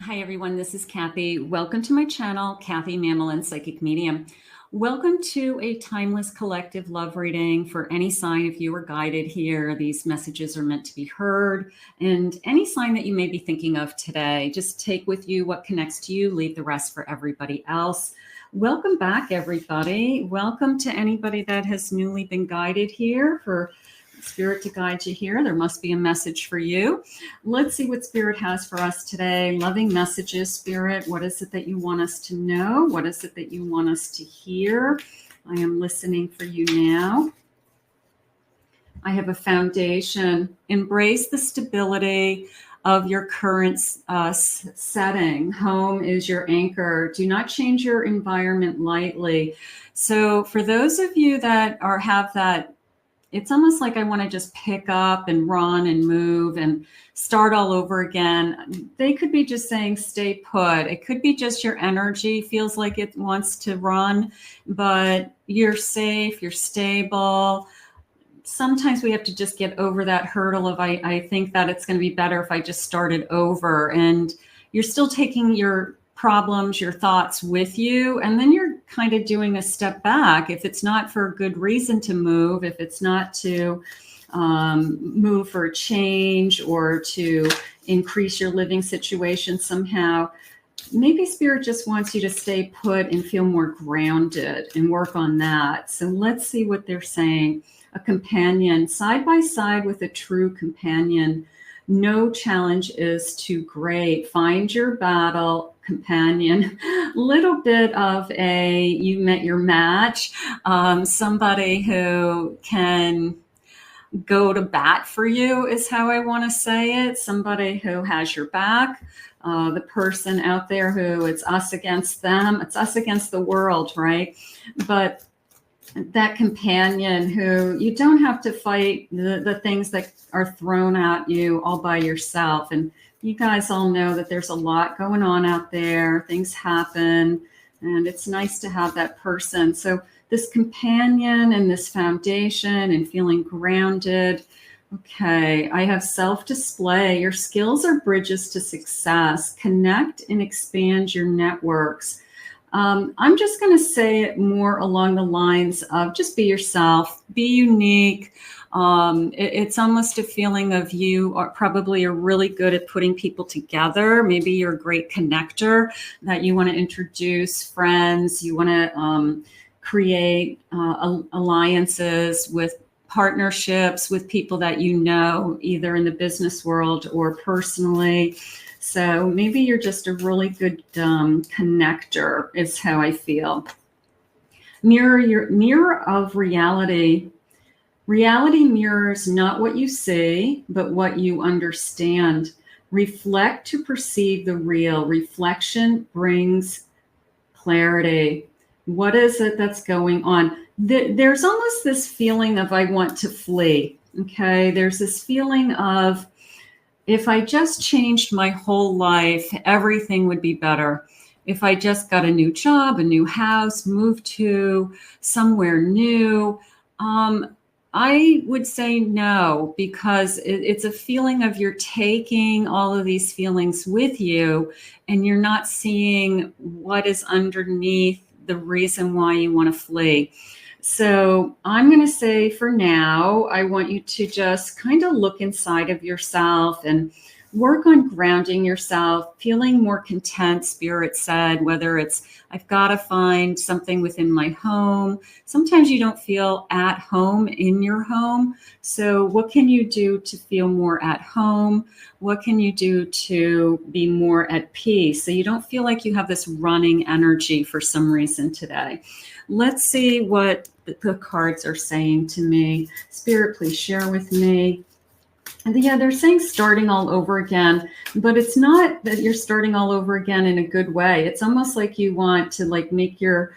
Hi everyone, this is Kathy. Welcome to my channel, Kathy Mammolin Psychic Medium. Welcome to a timeless collective love reading for any sign. If you are guided here, these messages are meant to be heard. And any sign that you may be thinking of today, just take with you what connects to you, leave the rest for everybody else. Welcome back, everybody. Welcome to anybody that has newly been guided here for Spirit to guide you here. There must be a message for you. Let's see what Spirit has for us today. Loving messages, Spirit. What is it that you want us to know? What is it that you want us to hear? I am listening for you now. I have a foundation. Embrace the stability of your current setting. Home is your anchor. Do not change your environment lightly. So for those of you that have that, it's almost like I want to just pick up and run and move and start all over again. They could be just saying, stay put. It could be just your energy feels like it wants to run, but you're safe, you're stable. Sometimes we have to just get over that hurdle of, I think that it's going to be better if I just started over. And you're still taking your problems, your thoughts with you, and then you're kind of doing a step back. If it's not for a good reason to move, if it's not to move for a change or to increase your living situation somehow, maybe Spirit just wants you to stay put and feel more grounded and work on that. So let's see what they're saying. A companion, side by side with a true companion. No challenge is too great. Find your battle companion. Little bit of you met your match. Somebody who can go to bat for you is how I want to say it. Somebody who has your back. The person out there who it's us against them. It's us against the world, right? But that companion who you don't have to fight the things that are thrown at you all by yourself. And you guys all know that there's a lot going on out there. Things happen, and it's nice to have that person. So this companion and this foundation and feeling grounded. Okay, I have self-display. Your skills are bridges to success. Connect and expand your networks. I'm just going to say it more along the lines of just be yourself, be unique. It's almost a feeling of you are probably really good at putting people together. Maybe you're a great connector, that you want to introduce friends. You want to create alliances with partnerships with people that you know, either in the business world or personally. So maybe you're just a really good connector is how I feel. Mirror of reality. Reality mirrors not what you see, but what you understand. Reflect to perceive the real. Reflection brings clarity. What is it that's going on? There's almost this feeling of I want to flee. Okay, there's this feeling of, if I just changed my whole life, everything would be better. If I just got a new job, a new house, moved to somewhere new, I would say no, because it's a feeling of you're taking all of these feelings with you and you're not seeing what is underneath the reason why you want to flee. So I'm going to say for now, I want you to just kind of look inside of yourself and work on grounding yourself, feeling more content, Spirit said, whether it's I've got to find something within my home. Sometimes you don't feel at home in your home. So what can you do to feel more at home? What can you do to be more at peace so you don't feel like you have this running energy for some reason today? Let's see what the cards are saying to me. Spirit, please share with me. And yeah, they're saying starting all over again, but it's not that you're starting all over again in a good way. It's almost like you want to make your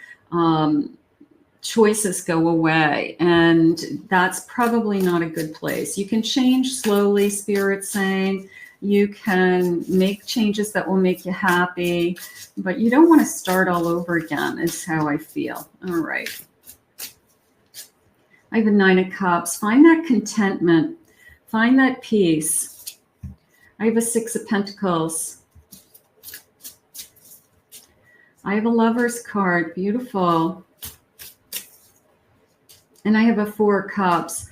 choices go away, and that's probably not a good place. You can change slowly, Spirit's saying. You can make changes that will make you happy, but you don't want to start all over again is how I feel. All right. I have a 9 of Cups. Find that contentment. Find that peace. I have a 6 of Pentacles. I have a Lover's card. Beautiful. And I have a Four of Cups.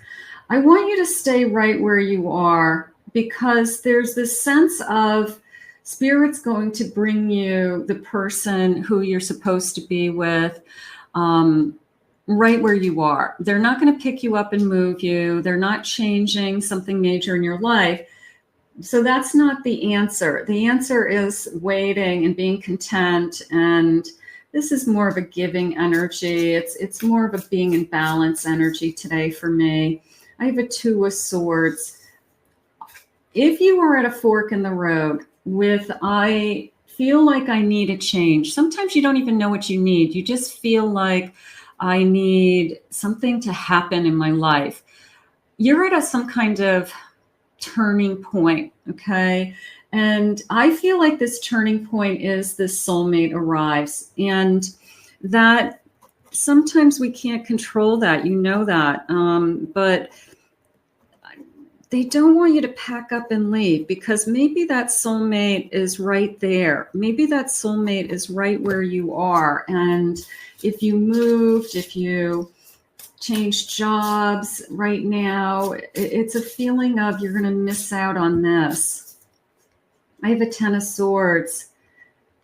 I want you to stay right where you are, because there's this sense of Spirit's going to bring you the person who you're supposed to be with, right where you are. They're not going to pick you up and move you. They're not changing something major in your life. So that's not the answer. The answer is waiting and being content. And this is more of a giving energy. It's more of a being in balance energy today for me. I have a Two of Swords. If you are at a fork in the road with, I feel like I need a change. Sometimes you don't even know what you need. You just feel like I need something to happen in my life. You're at some kind of turning point, okay? And I feel like this turning point is this soulmate arrives, and that sometimes we can't control that, you know that, but they don't want you to pack up and leave, because maybe that soulmate is right there. Maybe that soulmate is right where you are. And if you moved, if you changed jobs right now, it's a feeling of you're going to miss out on this. I have a Ten of Swords,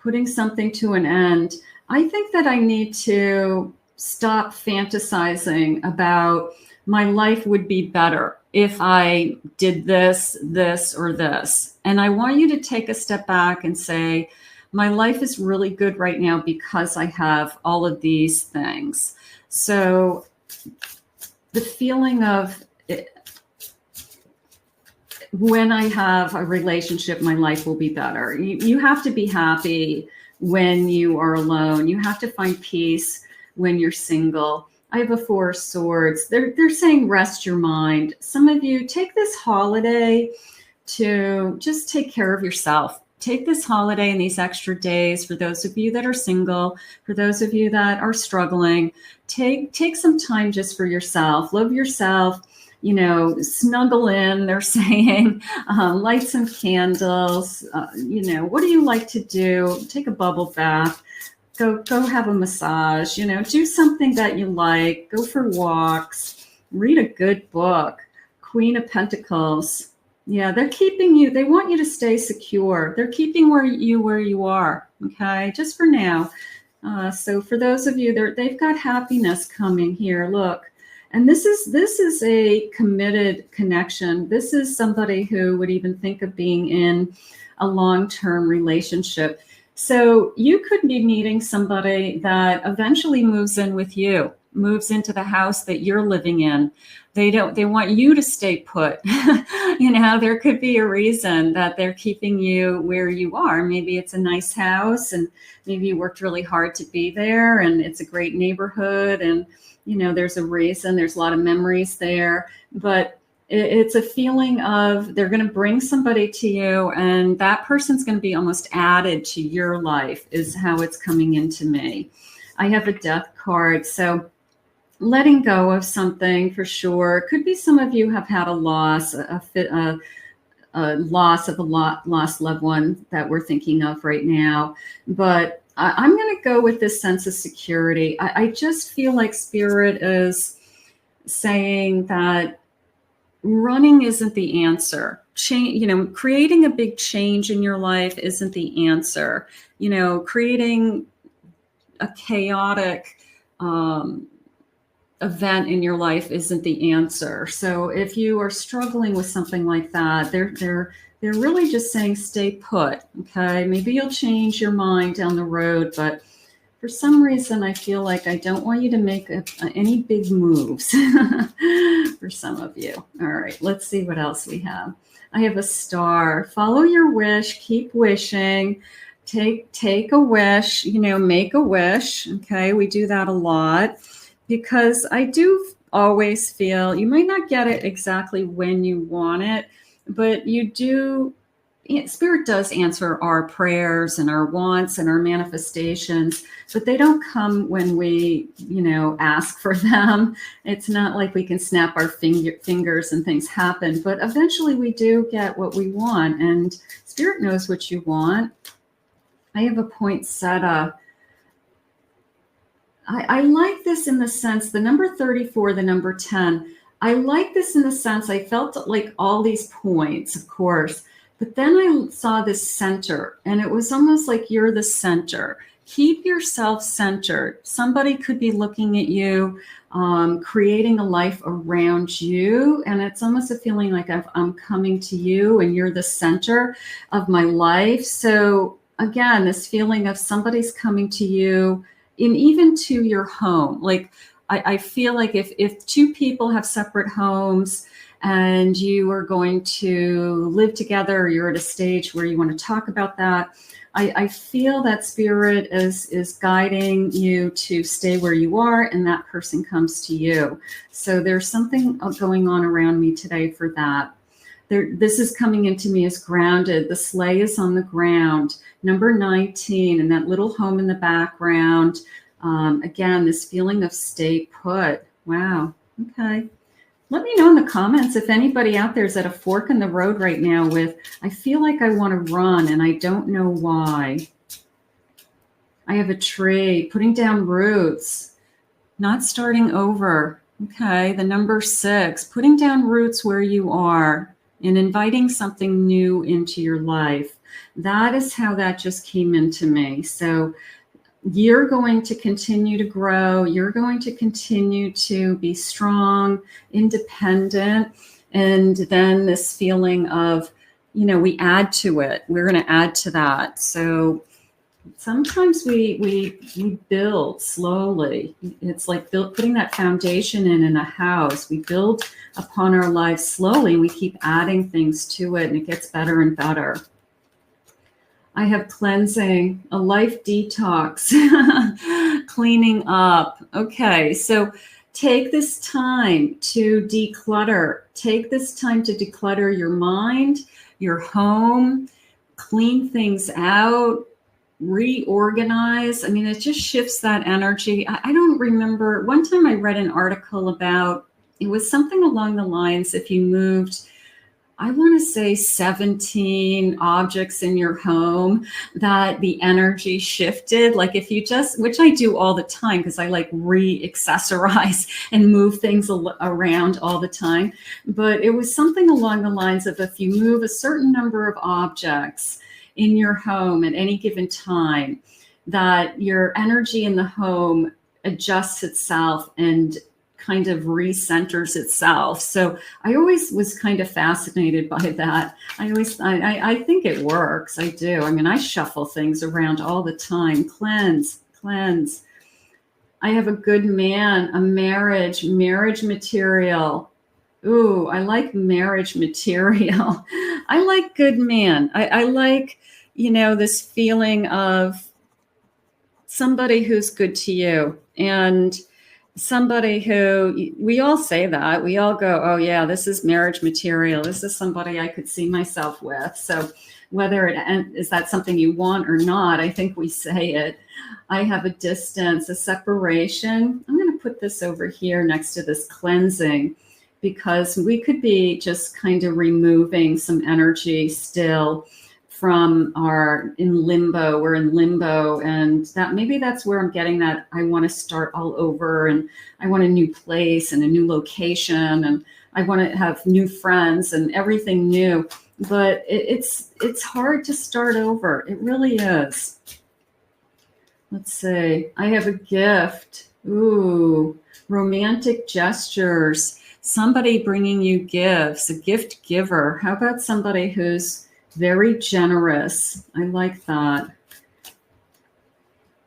putting something to an end. I think that I need to stop fantasizing about my life would be better if I did this, this, or this. And I want you to take a step back and say, my life is really good right now because I have all of these things. So the feeling of when I have a relationship, my life will be better. You have to be happy when you are alone. You have to find peace when you're single. I have a Four of Swords. They're saying rest your mind. Some of you take this holiday to just take care of yourself. Take this holiday and these extra days, for those of you that are single, for those of you that are struggling, take some time just for yourself. Love yourself, you know, snuggle in, they're saying, light some candles, you know, what do you like to do? Take a bubble bath. Go have a massage, you know, do something that you like, go for walks, read a good book. Queen of Pentacles. Yeah, they're keeping you, they want you to stay secure. They're keeping where you are, okay, just for now. So for those of you, they've got happiness coming here, look. And this is a committed connection. This is somebody who would even think of being in a long-term relationship. So you could be meeting somebody that eventually moves in with you, moves into the house that you're living in. They want you to stay put. You know, there could be a reason that they're keeping you where you are. Maybe it's a nice house and maybe you worked really hard to be there and it's a great neighborhood and, you know, there's a reason, there's a lot of memories there, but it's a feeling of they're going to bring somebody to you and that person's going to be almost added to your life is how it's coming into me. I have a Death card. So letting go of something for sure. Could be some of you have had a loss, a loss of a lost loved one that we're thinking of right now. But I'm going to go with this sense of security. I just feel like Spirit is saying that running isn't the answer. Change, you know, creating a big change in your life isn't the answer. You know, creating a chaotic event in your life isn't the answer. So if you are struggling with something like that, they're really just saying stay put. Okay, maybe you'll change your mind down the road, but for some reason, I feel like I don't want you to make any big moves for some of you. All right, let's see what else we have. I have a Star. Follow your wish. Keep wishing. Take a wish, you know, make a wish. Okay, we do that a lot because I do always feel you might not get it exactly when you want it, but you do. Spirit does answer our prayers and our wants and our manifestations, but they don't come when we, you know, ask for them. It's not like we can snap our fingers and things happen, but eventually we do get what we want, and Spirit knows what you want. I have a poinsettia. I like this in the sense, the number 34, the number 10, I like this in the sense I felt like all these points, of course, but then I saw this center, and it was almost like you're the center. Keep yourself centered. Somebody could be looking at you, creating a life around you, and it's almost a feeling like I'm coming to you and you're the center of my life. So again, this feeling of somebody's coming to you, and even to your home. Like I feel like if two people have separate homes and you are going to live together, or you're at a stage where you want to talk about that, I feel that spirit is guiding you to stay where you are, and that person comes to you. So there's something going on around me today for that. This is coming into me as grounded. The sleigh is on the ground. Number 19, and that little home in the background. Again, this feeling of stay put. Wow. Okay. Let me know in the comments if anybody out there is at a fork in the road right now with, I feel like I want to run and I don't know why. I have a tree, putting down roots, not starting over. Okay. The number 6, putting down roots where you are and inviting something new into your life. That is how that just came into me. So you're going to continue to grow. You're going to continue to be strong, independent. And then this feeling of, we add to it. We're going to add to that. So sometimes we build slowly. It's like putting that foundation in a house. We build upon our lives slowly, and we keep adding things to it, and it gets better and better. I have cleansing, a life detox, cleaning up. Okay, so take this time to declutter. Take this time to declutter your mind, your home, clean things out, reorganize. I mean, it just shifts that energy. I don't remember. One time I read an article about, it was something along the lines, if you moved, I want to say 17 objects in your home, that the energy shifted. Like if you just, which I do all the time because I like re-accessorize and move things around all the time. But it was something along the lines of, if you move a certain number of objects in your home at any given time, that your energy in the home adjusts itself and kind of recenters itself. So I always was kind of fascinated by that. I think it works. I do. I mean, I shuffle things around all the time. Cleanse. I have a good man, a marriage material. Ooh, I like marriage material. I like good man. I like, this feeling of somebody who's good to you, and somebody who, we all say that, we all go, oh yeah, this is marriage material. This is somebody I could see myself with. So whether is that something you want or not, I think we say it. I have a distance, a separation. I'm going to put this over here next to this cleansing, because we could be just kind of removing some energy still from we're in limbo, and that maybe that's where I'm getting that I want to start all over, and I want a new place and a new location, and I want to have new friends and everything new. But it's hard to start over. It really is. Let's see. I have a gift. Ooh, romantic gestures. Somebody bringing you gifts, a gift giver. How about somebody who's very generous? I like that.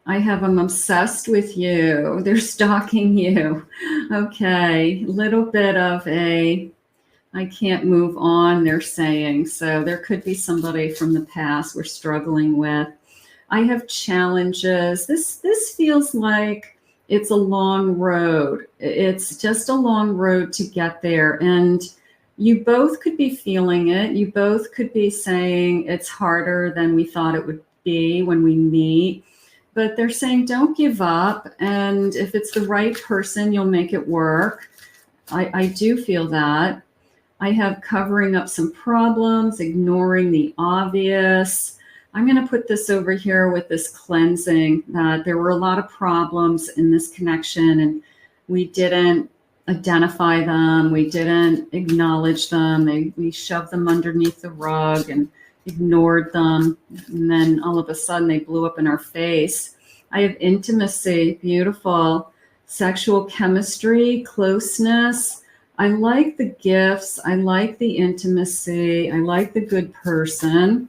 I have them obsessed with you. They're stalking you. Okay, little bit of I can't move on, they're saying. So there could be somebody from the past we're struggling with. I have challenges. This feels like it's a long road. It's just a long road to get there. And you both could be feeling it. You both could be saying it's harder than we thought it would be when we meet. But they're saying don't give up. And if it's the right person, you'll make it work. I do feel that. I have covering up some problems, ignoring the obvious. I'm going to put this over here with this cleansing, that there were a lot of problems in this connection and we didn't identify them. We didn't acknowledge them. We shoved them underneath the rug and ignored them. And then all of a sudden they blew up in our face. I have intimacy, beautiful, sexual chemistry, closeness. I like the gifts. I like the intimacy. I like the good person.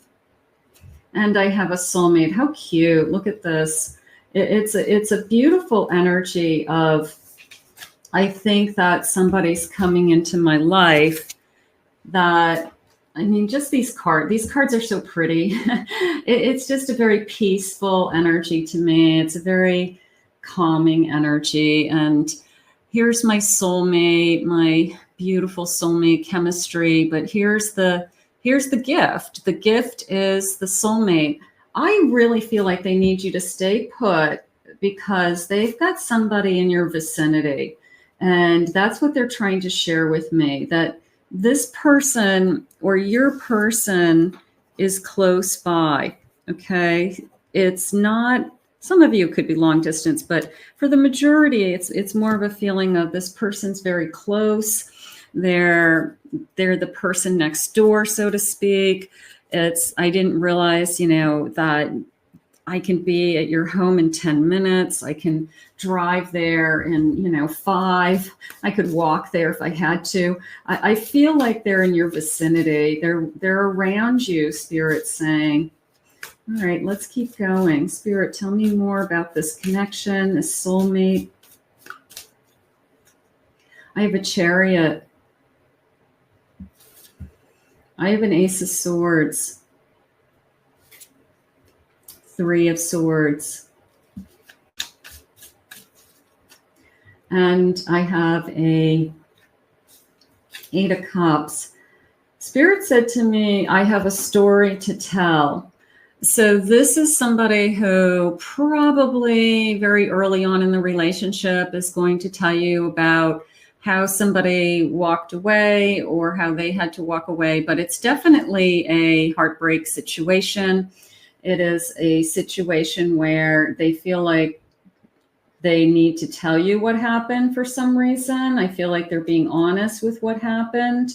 And I have a soulmate. How cute. Look at this. It's a beautiful energy of, I think that somebody's coming into my life that, I mean, just these cards are so pretty. It's just a very peaceful energy to me. It's a very calming energy. And here's my soulmate, my beautiful soulmate chemistry. But here's the gift. The gift is the soulmate. I really feel like they need you to stay put because they've got somebody in your vicinity. And that's what they're trying to share with me, that this person or your person is close by. Okay. It's not, some of you could be long distance, but for the majority, it's more of a feeling of this person's very close. They're the person next door, so to speak. I didn't realize, that I can be at your home in 10 minutes. I can drive there in, 5. I could walk there if I had to. I feel like they're in your vicinity. They're around you, Spirit's saying. All right, let's keep going. Spirit, tell me more about this connection, this soulmate. I have a Chariot. I have an Ace of Swords. 3 of Swords. And I have a 8 of Cups. Spirit said to me, I have a story to tell. So this is somebody who probably very early on in the relationship is going to tell you about how somebody walked away or how they had to walk away. But it's definitely a heartbreak situation. It is a situation where they feel like they need to tell you what happened for some reason. I feel like they're being honest with what happened,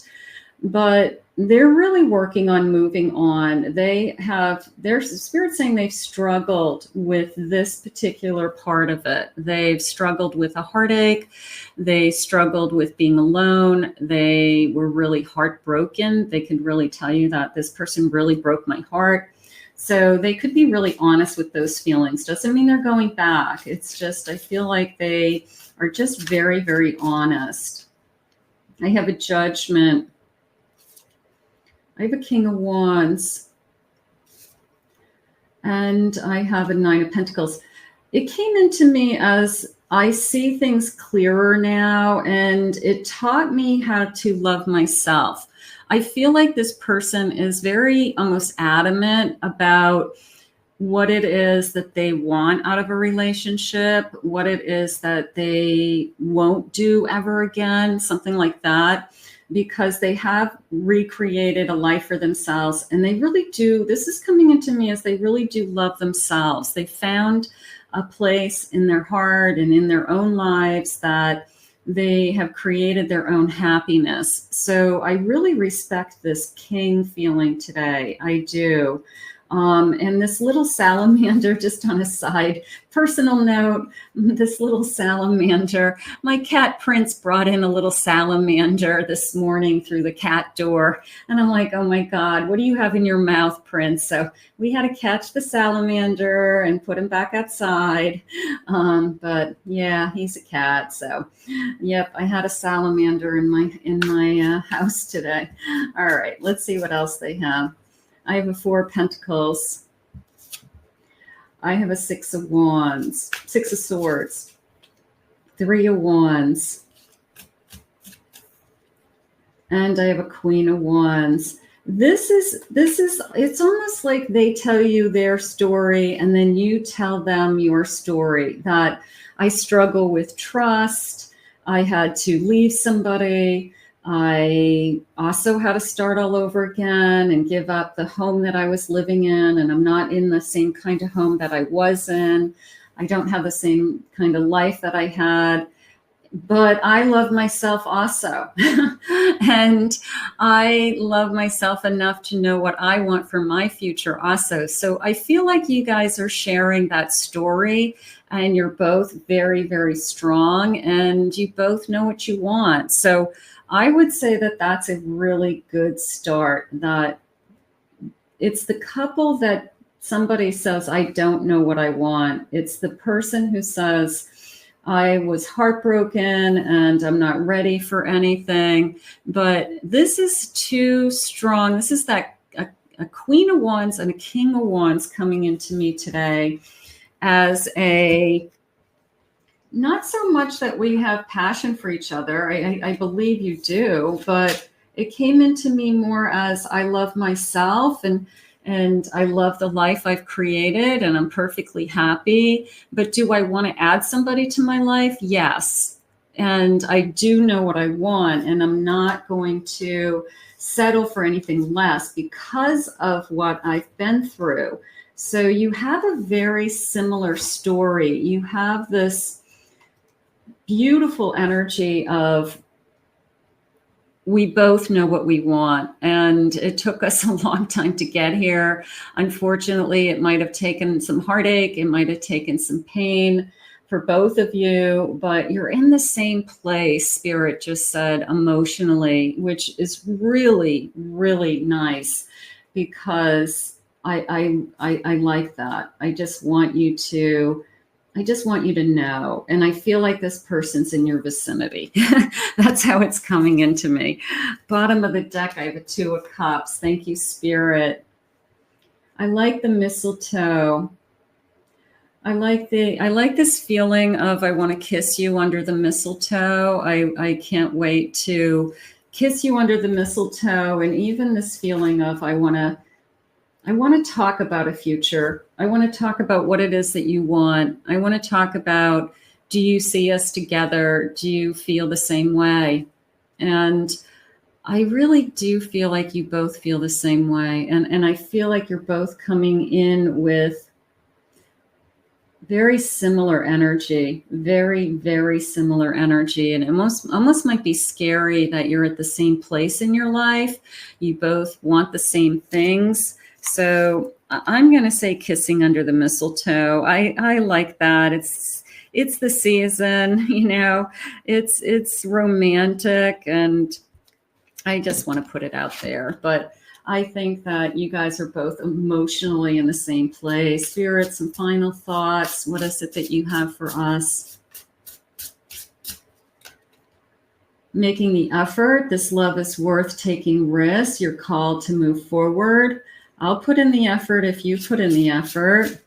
but they're really working on moving on. Their Spirit saying they've struggled with this particular part of it. They've struggled with a heartache. They struggled with being alone. They were really heartbroken. They could really tell you that this person really broke my heart. So they could be really honest with those feelings. Doesn't mean they're going back. It's just, I feel like they are just very, very honest. I have a Judgment. I have a King of Wands. And I have a 9 of Pentacles. It came into me as I see things clearer now, and it taught me how to love myself. I feel like this person is very almost adamant about what it is that they want out of a relationship, what it is that they won't do ever again, something like that, because they have recreated a life for themselves. And they really do, this is coming into me as they really do love themselves. They found a place in their heart and in their own lives that they have created their own happiness. So I really respect this king feeling today. I do. And this little salamander, just on a side personal note, this little salamander, my cat Prince brought in a little salamander this morning through the cat door. And I'm like, oh my God, what do you have in your mouth, Prince? So we had to catch the salamander and put him back outside. But yeah, he's a cat. So yep, I had a salamander in my house today. All right, let's see what else they have. I have a 4 of Pentacles. I have a 6 of Wands, 6 of Swords, 3 of Wands, and I have a Queen of Wands. This is, it's almost like they tell you their story and then you tell them your story, that I struggle with trust. I had to leave somebody. I also had to start all over again and give up the home that I was living in. And I'm not in the same kind of home that I was in. I don't have the same kind of life that I had. But I love myself also. And I love myself enough to know what I want for my future also. So I feel like you guys are sharing that story, and you're both very, very strong, and you both know what you want. So I would say that that's a really good start, that it's the couple that somebody says, I don't know what I want. It's the person who says, I was heartbroken and I'm not ready for anything. But this is too strong. This is that a Queen of Wands and a King of Wands coming into me today as a, not so much that we have passion for each other. I believe you do, but it came into me more as I love myself, and I love the life I've created, and I'm perfectly happy. But do I want to add somebody to my life? Yes. And I do know what I want, and I'm not going to settle for anything less because of what I've been through. So you have a very similar story. You have this beautiful energy of, we both know what we want, and it took us a long time to get here. Unfortunately, it might have taken some heartache, it might have taken some pain for both of you, but you're in the same place, Spirit just said, emotionally, which is really, really nice, because I like that. I just want you to know. And I feel like this person's in your vicinity. That's how it's coming into me. Bottom of the deck, I have a Two of Cups. Thank you, Spirit. I like the mistletoe. I like this feeling of, I want to kiss you under the mistletoe. I can't wait to kiss you under the mistletoe. And even this feeling of, I want to talk about a future. I want to talk about what it is that you want. I want to talk about, do you see us together? Do you feel the same way? And I really do feel like you both feel the same way. And I feel like you're both coming in with very similar energy, very, very similar energy. And it almost might be scary that you're at the same place in your life. You both want the same things. So I'm going to say kissing under the mistletoe. I like that. It's the season, it's romantic, and I just want to put it out there. But I think that you guys are both emotionally in the same place. Spirit, some final thoughts. What is it that you have for us? Making the effort. This love is worth taking risks. You're called to move forward. I'll put in the effort if you put in the effort.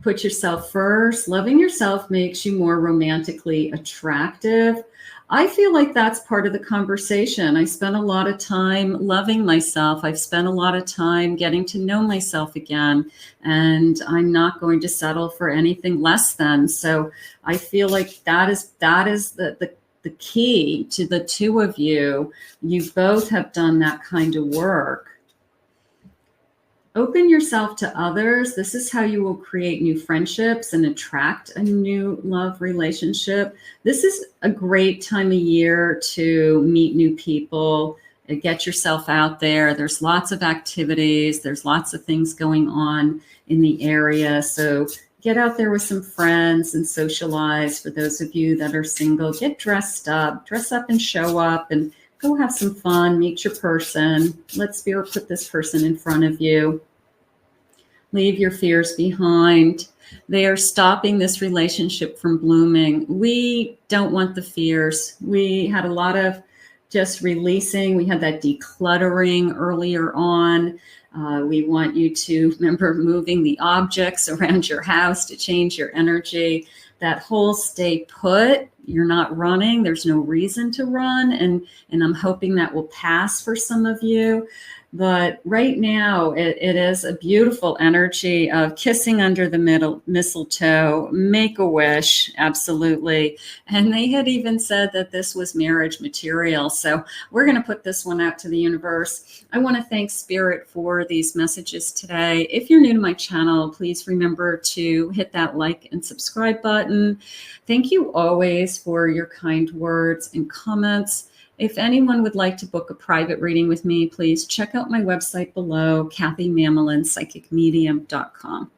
Put yourself first. Loving yourself makes you more romantically attractive. I feel like that's part of the conversation. I spent a lot of time loving myself. I've spent a lot of time getting to know myself again, and I'm not going to settle for anything less than. So I feel like that is the key to the two of you. You both have done that kind of work. Open yourself to others. This is how you will create new friendships and attract a new love relationship. This is a great time of year to meet new people and get yourself out there. There's lots of activities. There's lots of things going on in the area. So get out there with some friends and socialize. For those of you that are single, get dress up and show up, and go have some fun, meet your person. Let Spirit put this person in front of you. Leave your fears behind. They are stopping this relationship from blooming. We don't want the fears. We had a lot of just releasing. We had that decluttering earlier on. We want you to remember moving the objects around your house to change your energy. That whole stay put, you're not running. There's no reason to run. And I'm hoping that will pass for some of you. But right now, it is a beautiful energy of kissing under the mistletoe, make a wish, absolutely. And they had even said that this was marriage material. So we're going to put this one out to the universe. I want to thank Spirit for these messages today. If you're new to my channel, please remember to hit that like and subscribe button. Thank you always for your kind words and comments. If anyone would like to book a private reading with me, please check out my website below, CathyMamolinsPsychicMedium.com.